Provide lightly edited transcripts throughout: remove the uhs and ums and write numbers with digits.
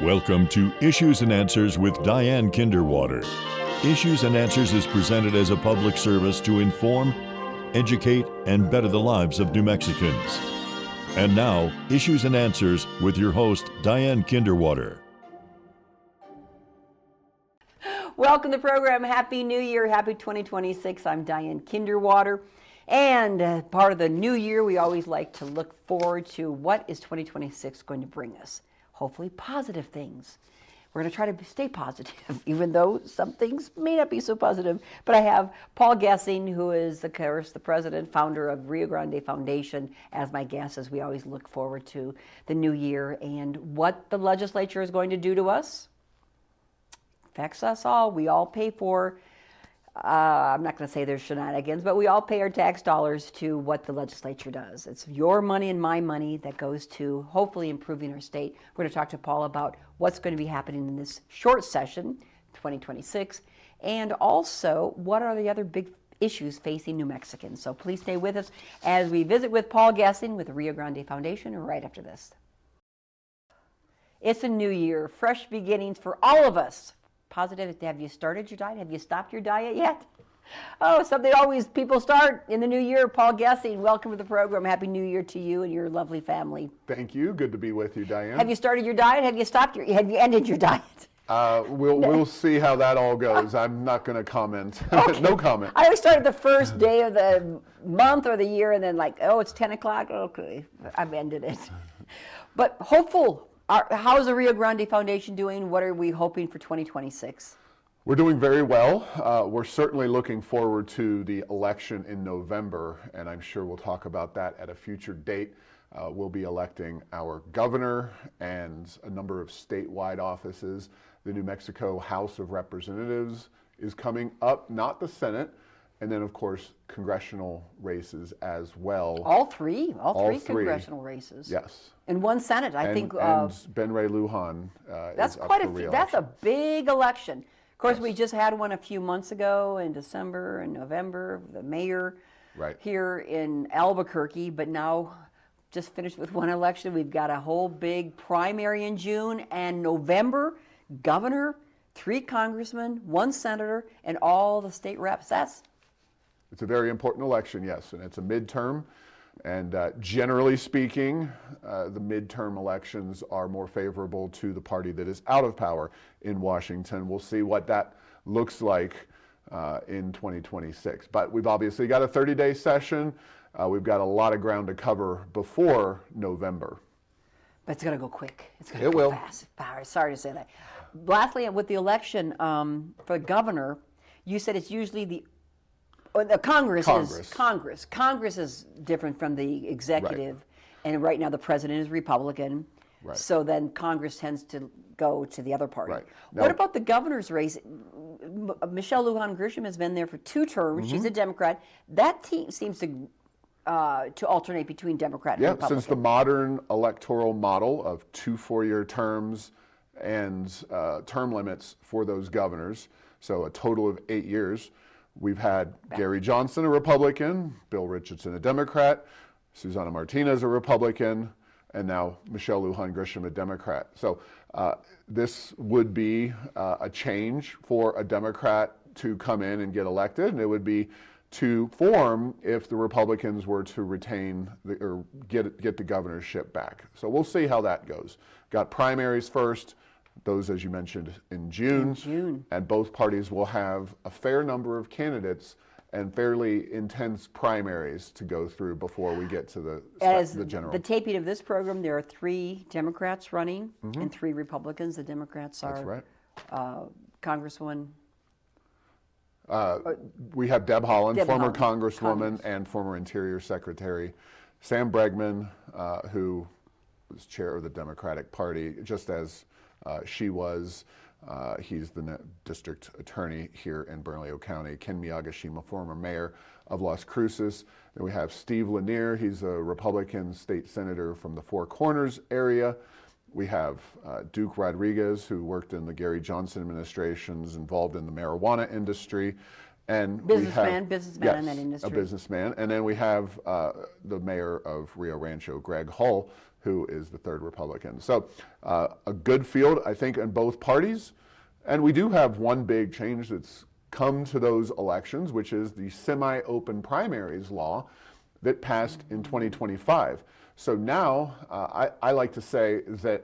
Welcome to Issues and Answers with Diane Kinderwater. Issues and Answers is presented as a public service to inform, educate, and better the lives of New Mexicans. And now, Issues and Answers with your host, Diane Kinderwater. Welcome to the program. Happy New Year. Happy 2026. I'm Diane Kinderwater. And part of the new year, we always like to look forward to what is 2026 going to bring us. Hopefully positive things. We're going to try to stay positive, even though some things may not be so positive. But I have Paul Gessing, who is, of course, the president, founder of Rio Grande Foundation, as my guest, as we always look forward to the new year and what the legislature is going to do to us. Affects us all. We all pay for, I'm not going to say there's shenanigans, but we all pay our tax dollars to what the legislature does. It's your money and my money that goes to hopefully improving our state. We're going to talk to Paul about what's going to be happening in this short session, 2026, and also what are the other big issues facing New Mexicans. So please stay with us as we visit with Paul Gessing with the Rio Grande Foundation right after this. It's a new year, fresh beginnings for all of us. Positive. Have you started your diet? Have you stopped your diet yet? Oh, something always people start in the new year. Paul Gessing, welcome to the program. Happy New Year to you and your lovely family. Thank you. Good to be with you, Diane. Have you started your diet? Have you ended your diet? We'll see how that all goes. I'm not going to comment. Okay. No comment. I always start the first day of the month or the year, and then like, oh, it's 10 o'clock. Okay, I've ended it. But hopeful. How's the Rio Grande Foundation doing? What are we hoping for 2026? We're doing very well. We're certainly looking forward to the election in November, and I'm sure we'll talk about that at a future date. We'll be electing our governor and a number of statewide offices. The New Mexico House of Representatives is coming up, not the Senate, and then, of course, congressional races as well. All three congressional races. Yes. And one Senate, I think. And Ben Ray Lujan that's is quite up for re-election. That's a big election. Of course, Yes. we just had one a few months ago in December and November, the mayor here in Albuquerque, but now just finished with one election. We've got a whole big primary in June and November, governor, 3 congressmen, 1 senator, and all the state reps. It's a very important election, yes, and it's a midterm. And generally speaking, the midterm elections are more favorable to the party that is out of power in Washington. We'll see what that looks like in 2026. But we've obviously got a 30-day session. We've got a lot of ground to cover before November. But it's going to go quick. It's going to go fast. Sorry to say that. Lastly, with the election for governor, you said it's usually the Congress. Congress is different from the executive, and right now the president is Republican. Right. So then Congress tends to go to the other party. Right. Now, what about the governor's race? Michelle Lujan Grisham has been there for 2 terms. Mm-hmm. She's a Democrat. That team seems to alternate between Democrat and Republican. Since the modern electoral model of 2 4-year terms and term limits for those governors, so a total of 8 years. We've had Gary Johnson, a Republican, Bill Richardson, a Democrat, Susana Martinez, a Republican, and now Michelle Lujan Grisham, a Democrat. So this would be a change for a Democrat to come in and get elected, and it would be to form if the Republicans were to retain or get the governorship back. So we'll see how that goes. Got primaries first. Those, as you mentioned, in June. And both parties will have a fair number of candidates and fairly intense primaries to go through before we get to the general. The taping of this program, there are 3 Democrats running and 3 Republicans. The Democrats are Congresswoman. We have Deb Haaland, former Congresswoman and former Interior Secretary. Sam Bregman, who was chair of the Democratic Party, just as she was. He's the district attorney here in Bernalillo County. Ken Miyagishima, former mayor of Las Cruces. Then we have Steve Lanier. He's a Republican state senator from the Four Corners area. We have Duke Rodriguez, who worked in the Gary Johnson administrations, involved in the marijuana industry. And businessman in that industry. A businessman. And then we have the mayor of Rio Rancho, Greg Hull, who is the third Republican. So a good field, I think, in both parties. And we do have one big change that's come to those elections, which is the semi-open primaries law that passed in 2025. So now I like to say that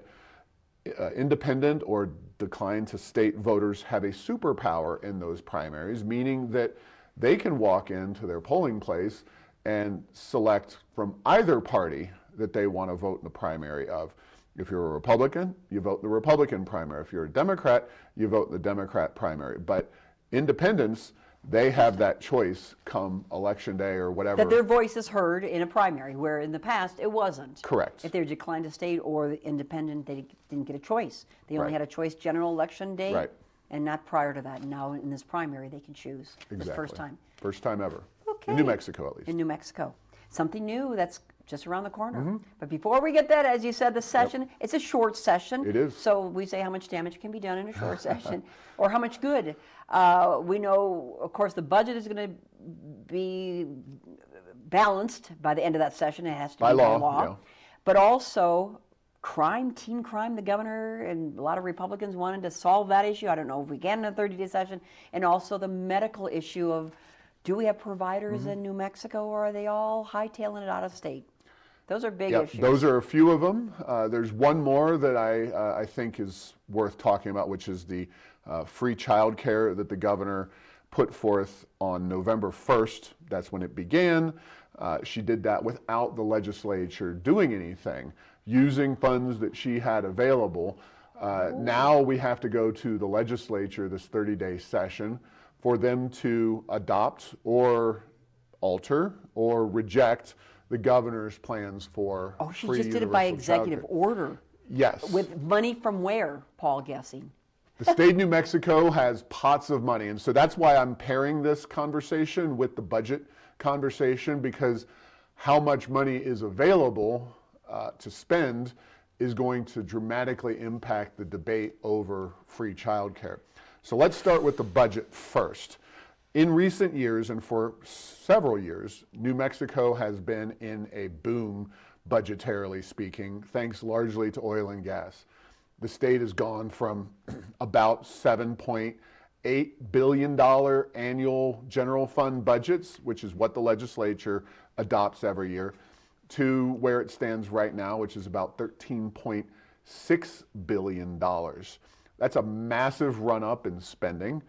independent or decline to state voters have a superpower in those primaries, meaning that they can walk into their polling place and select from either party that they want to vote in the primary of. If you're a Republican, you vote in the Republican primary. If you're a Democrat, you vote in the Democrat primary. But independents, they have that choice come election day or whatever. That their voice is heard in a primary, where in the past it wasn't. Correct. If they declined to state or the independent, they didn't get a choice. They only had a choice general election day and not prior to that. Now in this primary, they can choose for the first time. First time ever. Okay. In New Mexico, at least. In New Mexico. Something new that's just around the corner. But before we get that, as you said, the session, it's a short session. It is. So we say how much damage can be done in a short session or how much good. We know, of course, the budget is going to be balanced by the end of that session. It has to be by law. Yeah. But also crime, teen crime, the governor and a lot of Republicans wanted to solve that issue. I don't know if we can in a 30-day session. And also the medical issue of, do we have providers in New Mexico, or are they all hightailing it out of state? Those are big issues. Those are a few of them. There's one more that I think is worth talking about, which is the free child care that the governor put forth on November 1st. That's when it began. She did that without the legislature doing anything, using funds that she had available. Now we have to go to the legislature this 30-day session for them to adopt or alter or reject the governor's plans for she free just did it by universal executive order. Yes. With money from where, Paul Gessing? The state of New Mexico has pots of money, and so that's why I'm pairing this conversation with the budget conversation, because how much money is available to spend is going to dramatically impact the debate over free childcare. So let's start with the budget first. In recent years, and for several years, New Mexico has been in a boom, budgetarily speaking, thanks largely to oil and gas. The state has gone from about $7.8 billion annual general fund budgets, which is what the legislature adopts every year, to where it stands right now, which is about $13.6 billion. That's a massive run up in spending.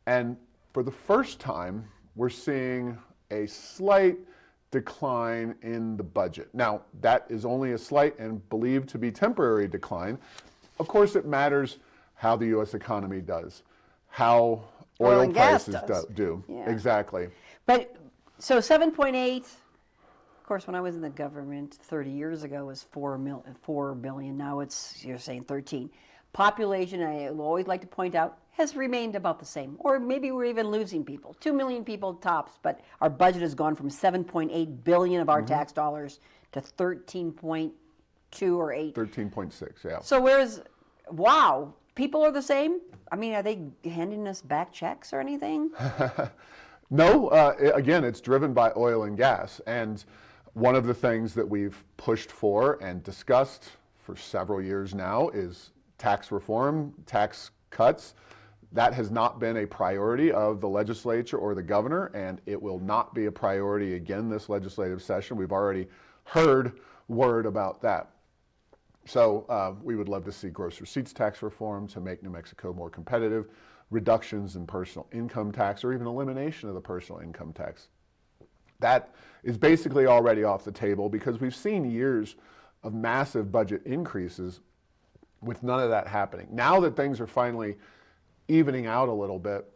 And for the first time, we're seeing a slight decline in the budget. Now, that is only a slight and believed to be temporary decline. Of course, it matters how the U.S. economy does, how oil prices do. Yeah. Exactly. But so 7.8, of course, when I was in the government 30 years ago, it was 4 billion. Now it's, you're saying 13. Population, I always like to point out, has remained about the same. Or maybe we're even losing people. 2 million people tops, but our budget has gone from 7.8 billion of our tax dollars to 13.2 or 8. 13.6, yeah. So wow, people are the same? I mean, are they handing us back checks or anything? No, again, it's driven by oil and gas. And one of the things that we've pushed for and discussed for several years now is tax reform, tax cuts. That has not been a priority of the legislature or the governor, and it will not be a priority again this legislative session. We've already heard word about that. So we would love to see gross receipts tax reform to make New Mexico more competitive, reductions in personal income tax, or even elimination of the personal income tax. That is basically already off the table because we've seen years of massive budget increases with none of that happening. Now that things are finally evening out a little bit,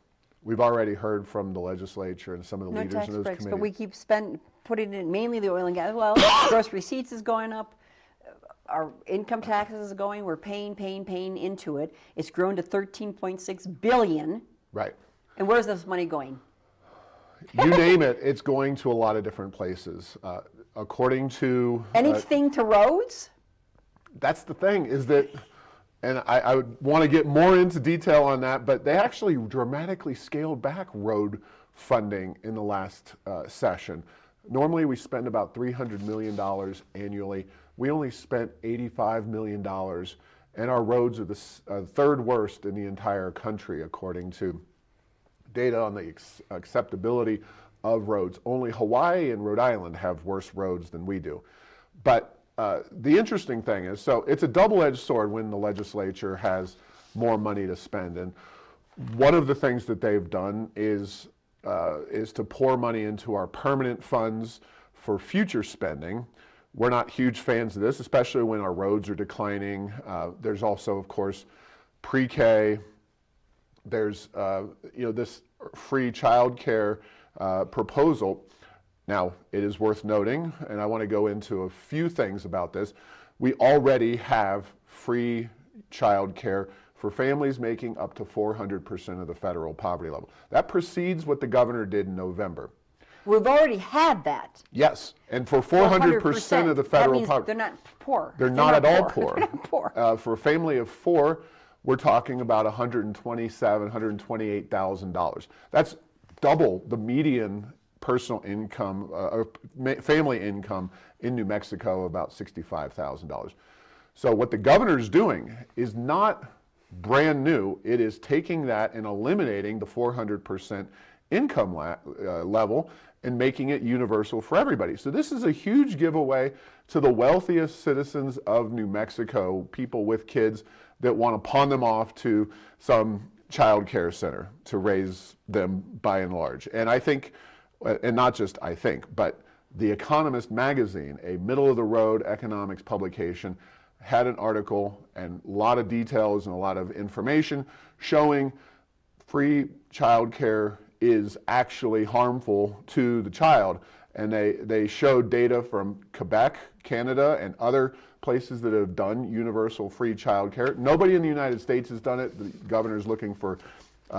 we've already heard from the legislature and some of the leaders in those committees. But we keep putting in mainly the oil and gas. Well, gross receipts is going up. Our income taxes is going. We're paying into it. It's grown to 13.6 billion. Right. And where's this money going? You name it, it's going to a lot of different places. According to anything to roads? That's the thing, is that, and I would want to get more into detail on that, but they actually dramatically scaled back road funding in the last session. Normally we spend about $300 million annually. We only spent $85 million, and our roads are the third worst in the entire country, according to data on the acceptability of roads. Only Hawaii and Rhode Island have worse roads than we do. But the interesting thing is, so it's a double-edged sword when the legislature has more money to spend. And one of the things that they've done is to pour money into our permanent funds for future spending. We're not huge fans of this, especially when our roads are declining. There's also, of course, pre-K. There's this free childcare proposal. Now, it is worth noting, and I want to go into a few things about this. We already have free childcare for families making up to 400% of the federal poverty level. That precedes what the governor did in November. We've already had that. Yes, and for 400% of the federal poverty. They're not poor. They're not at all poor. They're not poor. For a family of four, we're talking about $127,000, $128,000. That's double the median personal income, or family income in New Mexico, about $65,000. So what the governor's doing is not brand new. It is taking that and eliminating the 400% income level and making it universal for everybody. So this is a huge giveaway to the wealthiest citizens of New Mexico, people with kids that want to pawn them off to some child care center to raise them by and large. And I think, and not just I think, but The Economist magazine, a middle-of-the-road economics publication, had an article and a lot of details and a lot of information showing free child care is actually harmful to the child. And they showed data from Quebec, Canada, and other places that have done universal free child care. Nobody in the United States has done it. The governor's looking for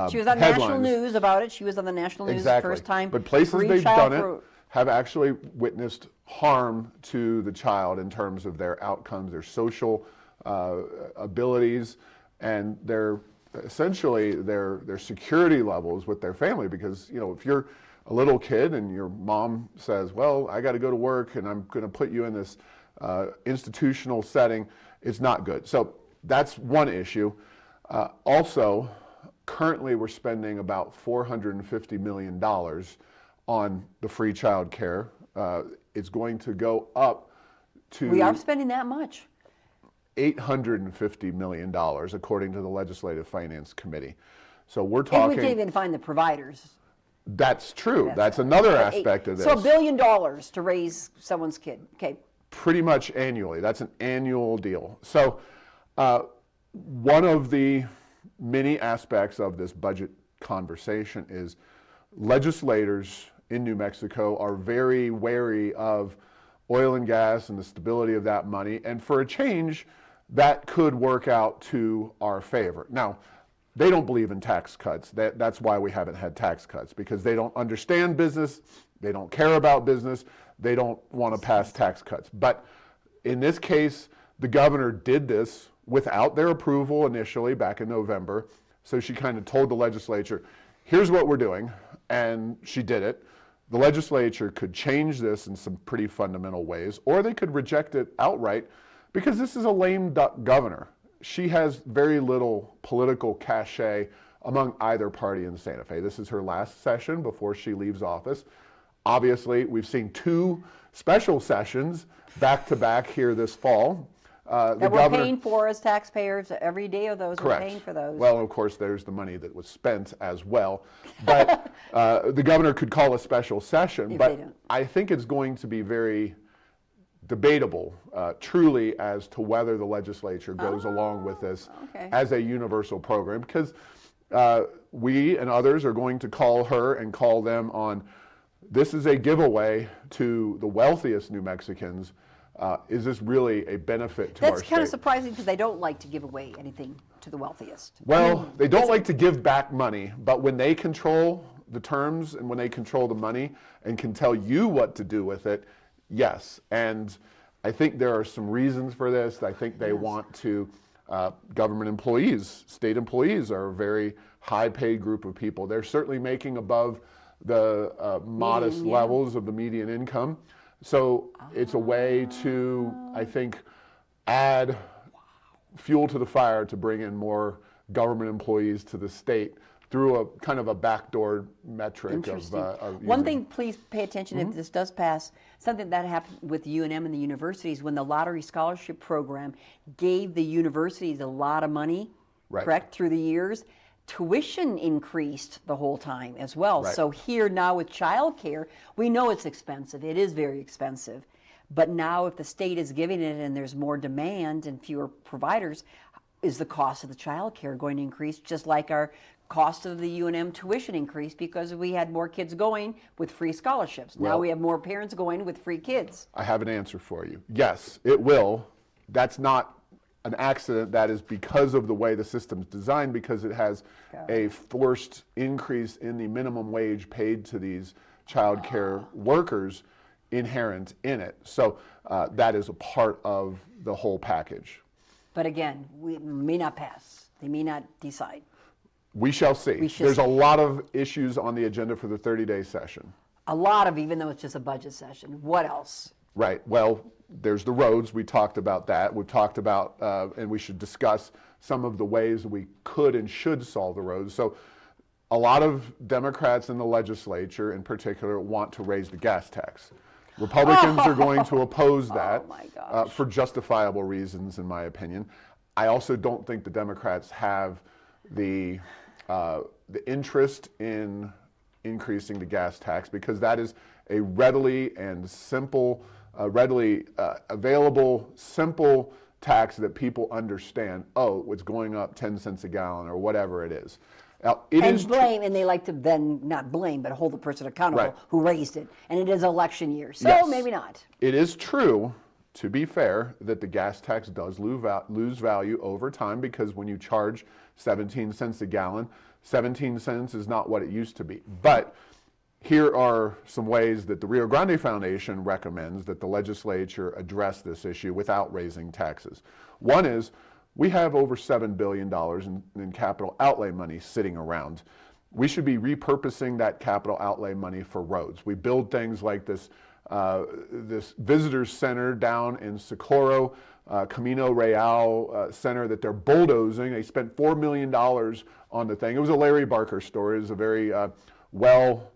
she was on national news about it. She was on the national news the first time. But places they've done it have actually witnessed harm to the child in terms of their outcomes, their social abilities, and their essentially their security levels with their family. Because if you're a little kid and your mom says, well, I got to go to work and I'm going to put you in this institutional setting, it's not good. So that's one issue. Also, currently we're spending about $450 million on the free child care. It's going to go up to... We are spending that much. $850 million, according to the Legislative Finance Committee. So we're talking... And we can't even find the providers. That's true. That's another aspect of this. So $1 billion to raise someone's kid. Okay. Pretty much annually. That's an annual deal. So one of the many aspects of this budget conversation is legislators in New Mexico are very wary of oil and gas and the stability of that money. And for a change, that could work out to our favor. Now, they don't believe in tax cuts. That's why we haven't had tax cuts, because they don't understand business, they don't care about business, they don't want to pass tax cuts. But in this case, the governor did this without their approval initially back in November. So she kind of told the legislature, here's what we're doing, and she did it. The legislature could change this in some pretty fundamental ways, or they could reject it outright, because this is a lame duck governor. She has very little political cachet among either party in Santa Fe. This is her last session before she leaves office. Obviously, we've seen two special sessions back-to-back here this fall. That we're paying for as taxpayers. Every day of those, correct. We're paying for those. Well, of course, there's the money that was spent as well. But the governor could call a special session. But I think it's going to be very debatable, truly, as to whether the legislature goes along with this as a universal program. Because we and others are going to call her and call them on, this is a giveaway to the wealthiest New Mexicans. Is this really a benefit to our state? That's kind of surprising, because they don't like to give away anything to the wealthiest. Well, they don't like to give back money, but when they control the terms and when they control the money and can tell you what to do with it, yes. And I think there are some reasons for this. I think they want to, government employees, state employees are a very high-paid group of people. They're certainly making above the modest Median, yeah. levels of the median income. So it's a way to, I think, add fuel to the fire to bring in more government employees to the state through a kind of a backdoor metric Interesting. of One using- thing, please pay attention if this does pass. Something that happened with UNM and the universities when the lottery scholarship program gave the universities a lot of money, Right. correct, through the years. Tuition increased the whole time as well. Right. So here now with childcare, we know it's expensive. It is very expensive. But now if the state is giving it and there's more demand and fewer providers, is the cost of the childcare going to increase just like our cost of the UNM tuition increased because we had more kids going with free scholarships. Now Well- we have more parents going with free kids. I have an answer for you. Yes, it will. That's not an accident. That is because of the way the system's designed, because it has a forced increase in the minimum wage paid to these child care workers inherent in it. So that is a part of the whole package. But again, we may not pass. They may not decide. We shall see. We shall There's see. a lot of issues on the agenda for the 30-day session. A lot of, even though it's just a budget session. What else? Right. Well, there's the roads. We talked about that. We've talked about, and we should discuss some of the ways we could and should solve the roads. So a lot of Democrats in the legislature in particular want to raise the gas tax. Republicans are going to oppose that Oh my gosh. for justifiable reasons, in my opinion. I also don't think the Democrats have the interest in increasing the gas tax, because that is a readily and simple, readily available, simple tax that people understand. Oh, it's going up 10 cents a gallon or whatever it is. Now, it And is blame, and they like to then not blame, but hold the person accountable Right. who raised it. And it is election year, so Yes. maybe not. It is true, to be fair, that the gas tax does lose value over time, because when you charge 17 cents a gallon, 17 cents is not what it used to be. But here are some ways that the Rio Grande Foundation recommends that the legislature address this issue without raising taxes. One is, we have over $7 billion in capital outlay money sitting around. We should be repurposing that capital outlay money for roads. We build things like this visitor center down in Socorro, Camino Real Center that they're bulldozing. They spent $4 million on the thing. It was a Larry Barker story. It was a very well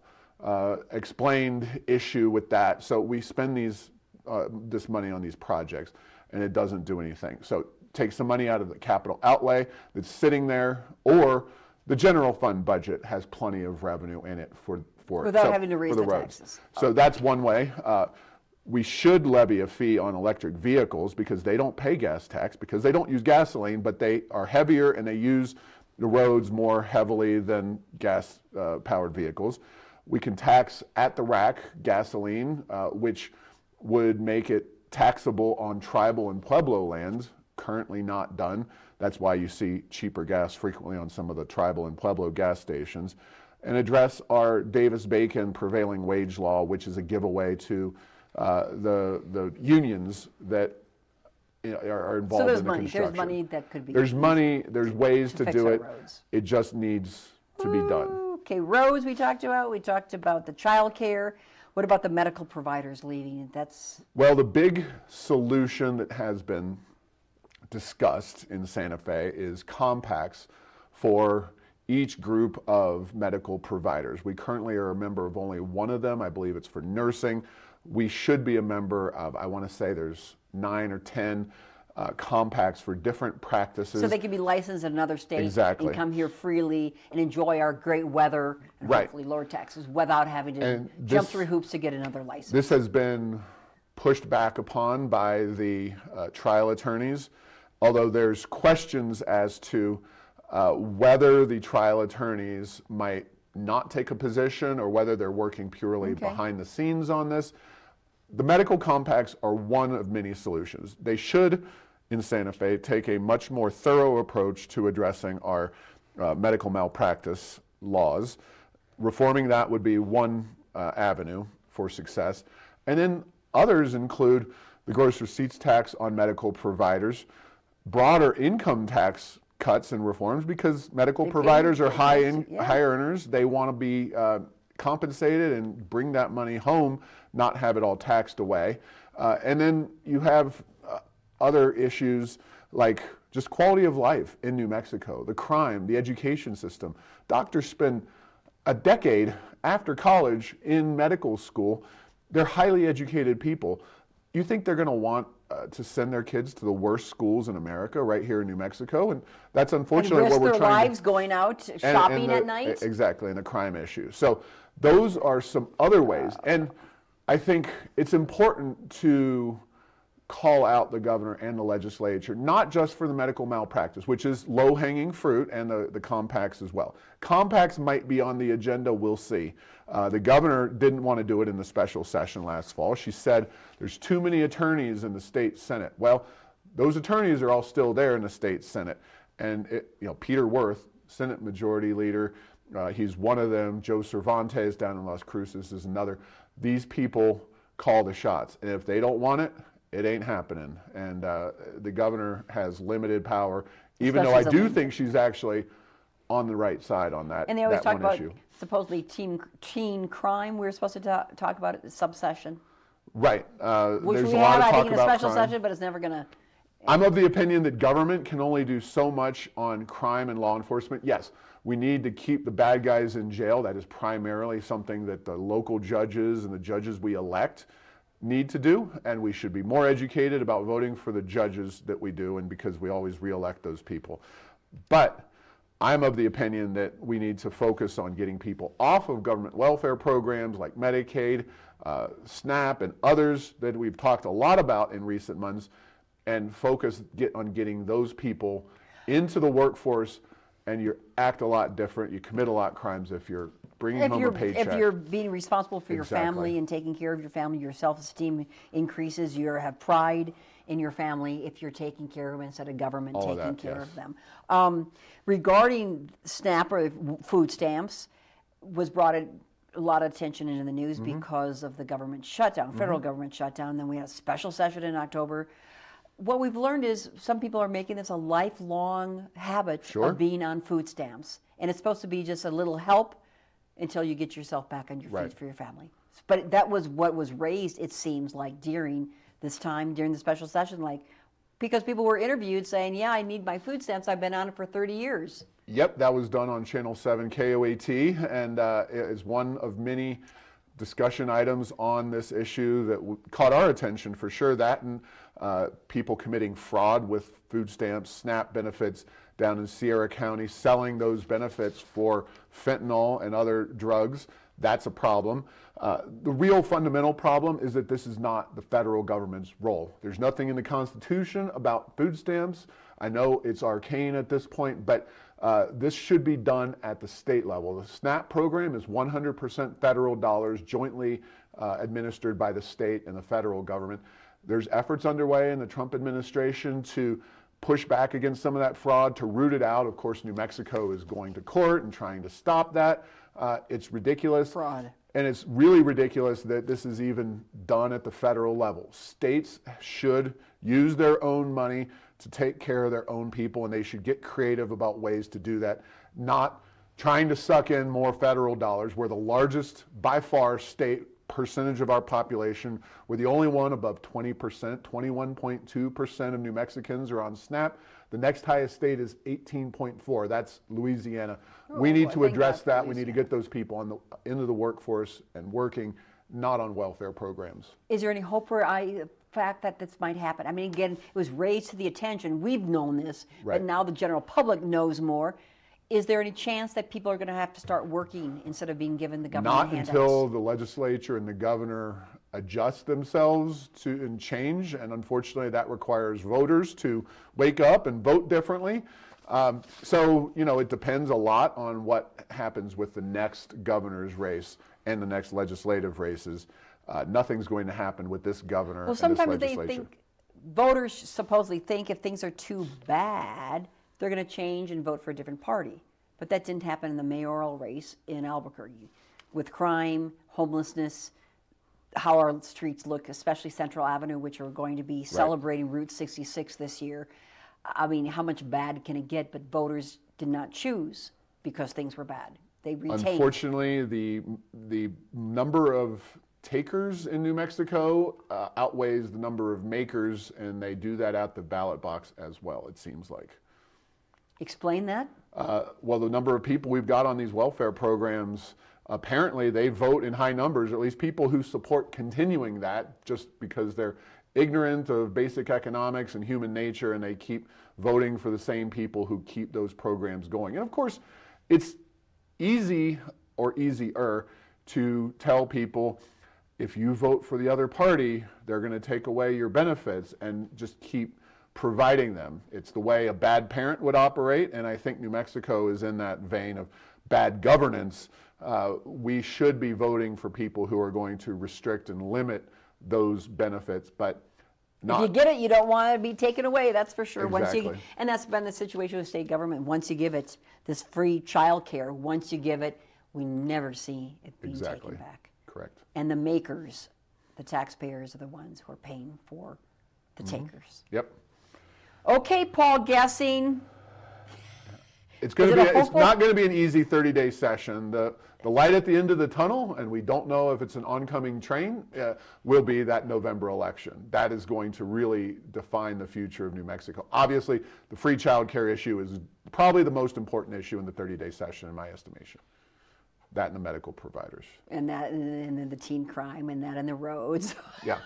explained issue with that. So we spend this money on these projects, and it doesn't do anything. So take some money out of the capital outlay that's sitting there, or the general fund budget has plenty of revenue in it for Without having to raise for the roads. taxes. So that's one way. We should levy a fee on electric vehicles, because they don't pay gas tax, because they don't use gasoline, but they are heavier and they use the roads more heavily than gas powered vehicles. We can tax at the rack gasoline, which would make it taxable on tribal and Pueblo lands, currently not done. That's why you see cheaper gas frequently on some of the tribal and Pueblo gas stations. And address our Davis-Bacon prevailing wage law, which is a giveaway to the unions that are involved So there's in the money. construction. There's money that could be There's used money, there's ways to fix do our it. roads. It just needs to be done. Okay, roads we talked about. We talked about the child care. What about the medical providers leaving? That's Well, the big solution that has been discussed in Santa Fe is compacts for each group of medical providers. We currently are a member of only one of them. I believe it's for nursing. We should be a member of, I want to say there's 9 or 10 compacts for different practices. so they can be licensed in another state Exactly. and come here freely and enjoy our great weather and Right. hopefully lower taxes without having to And jump this- through hoops to get another license. This has been pushed back upon by the trial attorneys, although there's questions as to whether the trial attorneys might not take a position or whether they're working purely Okay. behind the scenes on this. The medical compacts are one of many solutions. They should, in Santa Fe, take a much more thorough approach to addressing our medical malpractice laws. Reforming that would be one avenue for success. And then others include the gross receipts tax on medical providers, broader income tax cuts and reforms, because medical They pay- providers are they high tax it, yeah. high earners. They want to be compensated and bring that money home, not have it all taxed away. And then you have other issues like just quality of life in New Mexico, the crime, the education system. Doctors spend a decade after college in medical school. They're highly educated people. You think they're going to want to send their kids to the worst schools in America right here in New Mexico? And that's unfortunately what we're trying to... risk their lives going out shopping at night? Exactly, and a crime issue. So those are some other ways. And I think it's important to call out the governor and the legislature, not just for the medical malpractice, which is low-hanging fruit, and the compacts as well. Compacts might be on the agenda, we'll see. The governor didn't want to do it in the special session last fall. She said there's too many attorneys in the state Senate. Well, those attorneys are all still there in the state Senate. And Peter Wirth, Senate Majority Leader, he's one of them. Joe Cervantes down in Las Cruces is another. These people call the shots. And if they don't want it, it ain't happening. And the governor has limited power, even though I do think she's actually on the right side on that. And they always talk about issue. Supposedly teen crime. We were supposed to talk about it in subsession. Right. Which there's we a lot have, of I talk think, in a about special crime. session, but it's never going to... I'm of the opinion that government can only do so much on crime and law enforcement. Yes, we need to keep the bad guys in jail. That is primarily something that the local judges and the judges we elect need to do, and we should be more educated about voting for the judges that we do, and because we always re-elect those people. But I'm of the opinion that we need to focus on getting people off of government welfare programs like Medicaid, SNAP, and others that we've talked a lot about in recent months, and focus on getting those people into the workforce. And you act a lot different, you commit a lot of crimes if you're bringing home a paycheck. If you're being responsible for your Exactly. family and taking care of your family, your self-esteem increases, you have pride in your family if you're taking care of them instead of government All of taking that, care yes. of them. Regarding SNAP or food stamps, was brought a lot of attention into the news because of the government shutdown, federal government shutdown. Then we had a special session in October. What we've learned is some people are making this a lifelong habit of being on food stamps. And it's supposed to be just a little help until you get yourself back on your feet for your family. But that was what was raised, it seems like, during this time, during the special session, because people were interviewed saying, yeah, I need my food stamps. I've been on it for 30 years. Yep, that was done on Channel 7 KOAT, and it is one of many discussion items on this issue that caught our attention for sure. That and people committing fraud with food stamps, SNAP benefits down in Sierra County, selling those benefits for fentanyl and other drugs. That's a problem. The real fundamental problem is that this is not the federal government's role. There's nothing in the Constitution about food stamps. I know it's arcane at this point, but this should be done at the state level. The SNAP program is 100% federal dollars, jointly administered by the state and the federal government. There's efforts underway in the Trump administration to push back against some of that fraud, to root it out. Of course, New Mexico is going to court and trying to stop that. It's ridiculous. Fraud. And it's really ridiculous that this is even done at the federal level. States should use their own money to take care of their own people, and they should get creative about ways to do that, not trying to suck in more federal dollars. We're the largest, by far, state percentage of our population. We're the only one above 20%. 21.2% of New Mexicans are on SNAP. The next highest state is 18.4. That's Louisiana. We need to address that. We need to get those people into the workforce and working, not on welfare programs. Is there any hope for the fact that this might happen? I mean, again, it was raised to the attention. We've known this, but now the general public knows more. Is there any chance that people are going to have to start working instead of being given the government Not handouts? until the legislature and the governor adjust themselves and change, and unfortunately that requires voters to wake up and vote differently. So, it depends a lot on what happens with the next governor's race and the next legislative races. Nothing's going to happen with this governor and this sometimes legislature. they think, voters supposedly think if things are too bad, they're going to change and vote for a different party. But that didn't happen in the mayoral race in Albuquerque. With crime, homelessness, how our streets look, especially Central Avenue, which are going to be celebrating Route 66 this year. I mean, how much bad can it get? But voters did not choose because things were bad. they retain. Unfortunately, the number of takers in New Mexico outweighs the number of makers, and they do that at the ballot box as well, it seems like. Explain that. Well, the number of people we've got on these welfare programs, apparently they vote in high numbers, at least people who support continuing that, just because they're ignorant of basic economics and human nature, and they keep voting for the same people who keep those programs going. And of course, it's easy or easier to tell people, if you vote for the other party, they're going to take away your benefits, and just keep providing them. It's the way a bad parent would operate, and I think New Mexico is in that vein of bad governance. We should be voting for people who are going to restrict and limit those benefits, but not. If you get it, you don't want to be taken away, that's for sure. Exactly. And that's been the situation with state government. Once you give it this free child care, once you give it, we never see it being taken back. Correct. And the makers, the taxpayers, are the ones who are paying for the takers. Yep. Okay, Paul Gessing. It's not going to be an easy 30-day session. The light at the end of the tunnel, and we don't know if it's an oncoming train, will be that November election. That is going to really define the future of New Mexico. Obviously, the free child care issue is probably the most important issue in the 30-day session, in my estimation. That and the medical providers. And then the teen crime, and that and the roads. Yeah.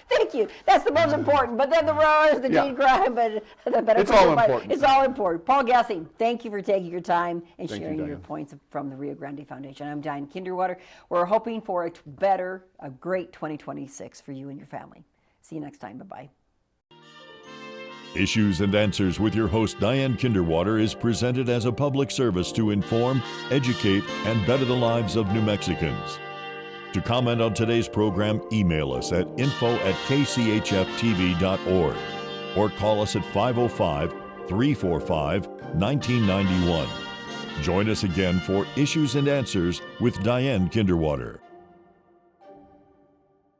Thank you. That's the most important. But then the roads, the teen crime, but the medical. It's all important. It's all important. Paul Gessing, thank you for taking your time and sharing you, your points from the Rio Grande Foundation. I'm Diane Kinderwater. We're hoping for a great 2026 for you and your family. See you next time. Bye-bye. Issues and Answers with your host Diane Kinderwater is presented as a public service to inform, educate, and better the lives of New Mexicans. To comment on today's program, email us at info@kchftv.org or call us at 505-345-1991. Join us again for Issues and Answers with Diane Kinderwater.